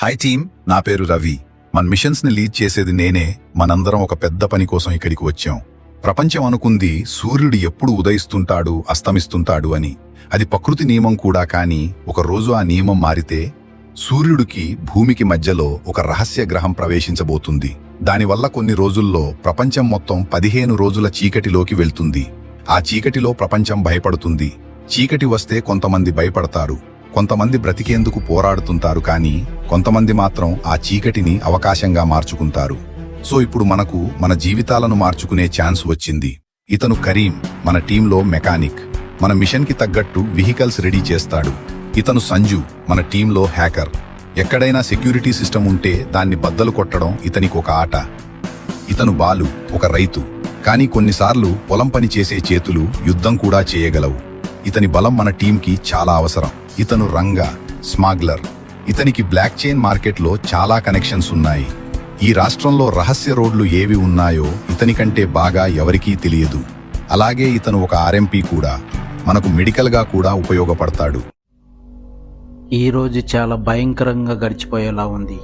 Hi team, నా పేరు రవి. మన మిషన్స్ ని లీడ్ చేసేది నేనే. మనందరం ఒక పెద్ద పని కోసం ఇక్కడికి వచ్చాం. ప్రపంచం అనుకుంది సూర్యుడు ఎప్పుడు ఉదయిస్తుంటాడు, అస్తమిస్తుంటాడు అని. అది ప్రకృతి నియమం కూడా. కానీ ఒక రోజు ఆ నియమం మారితే సూర్యుడికి భూమికి మధ్యలో ఒక రహస్య గ్రహం ప్రవేశించబోతుంది. దానివల్ల కొన్ని రోజుల్లో ప్రపంచం మొత్తం 15 రోజుల చీకటిలోకి వెళ్తుంది. ఆ చీకటిలో ప్రపంచం భయపడుతుంది. చీకటి వస్తే కొంతమంది భయపడతారు, కొంతమంది బ్రతికేందుకు పోరాడుతుంటారు. కానీ కొంతమంది మాత్రం ఆ చీకటిని అవకాశంగా మార్చుకుంటారు. సో ఇప్పుడు మనకు మన జీవితాలను మార్చుకునే ఛాన్స్ వచ్చింది. ఇతను కరీం, మన టీంలో మెకానిక్. మన మిషన్ కి తగ్గట్టు వెహికల్స్ రెడీ చేస్తాడు. ఇతను సంజు, మన టీంలో హ్యాకర్. ఎక్కడైనా సెక్యూరిటీ సిస్టమ్ ఉంటే దాన్ని బద్దలు కొట్టడం ఇతనికి ఒక ఆట. ఇతను బాలు, ఒక రైతు. కానీ కొన్నిసార్లు పొలం పని చేసే చేతులు యుద్ధం కూడా చేయగలవు. ఇతని బలం మన టీంకి చాలా అవసరం. ఇతను రంగా, స్మాగ్లర్. ఇతనికి బ్లాక్ చైన్ మార్కెట్లో చాలా కనెక్షన్స్ ఉన్నాయి. ఈ రాష్ట్రంలో రహస్య రోడ్లు ఏవి ఉన్నాయో ఇతనికంటే బాగా ఎవరికీ తెలియదు. అలాగే ఇతను ఒక ఆర్ఎంపీ కూడా. మనకు మెడికల్గా కూడా ఉపయోగపడతాడు. ఈ రోజు చాలా భయంకరంగా గడిచిపోయేలా ఉంది.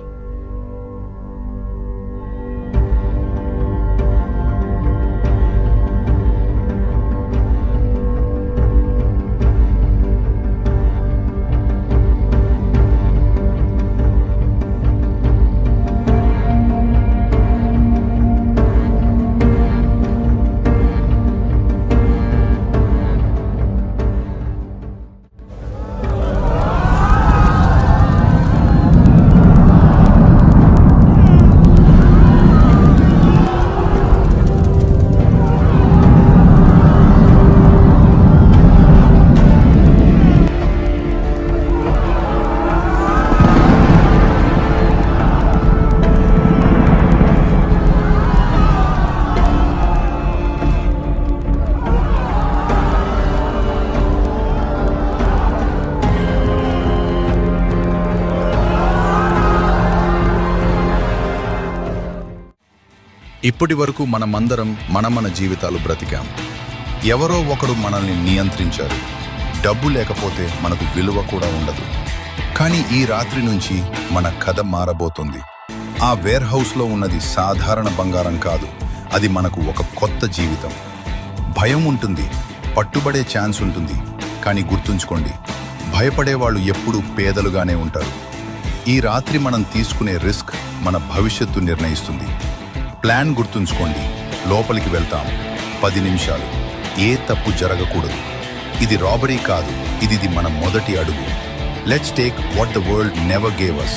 ఇప్పటి వరకు మనమందరం మన జీవితాలు బ్రతికాం. ఎవరో ఒకడు మనల్ని నియంత్రించారు. డబ్బు లేకపోతే మనకు విలువ కూడా ఉండదు. కానీ ఈ రాత్రి నుంచి మన కథ మారబోతుంది. ఆ వేర్ హౌస్లో ఉన్నది సాధారణ బంగారం కాదు. అది మనకు ఒక కొత్త జీవితం. భయం ఉంటుంది, పట్టుబడే ఛాన్స్ ఉంటుంది. కానీ గుర్తుంచుకోండి, భయపడేవాళ్ళు ఎప్పుడూ పేదలుగానే ఉంటారు. ఈ రాత్రి మనం తీసుకునే రిస్క్ మన భవిష్యత్తు నిర్ణయిస్తుంది. ప్లాన్ గుర్తుంచుకోండి. లోపలికి వెళ్తాం. 10 నిమిషాలు. ఏ తప్పు జరగకూడదు. ఇది రాబరీ కాదు, ఇది మన మొదటి అడుగు. Let's take what the world never gave us.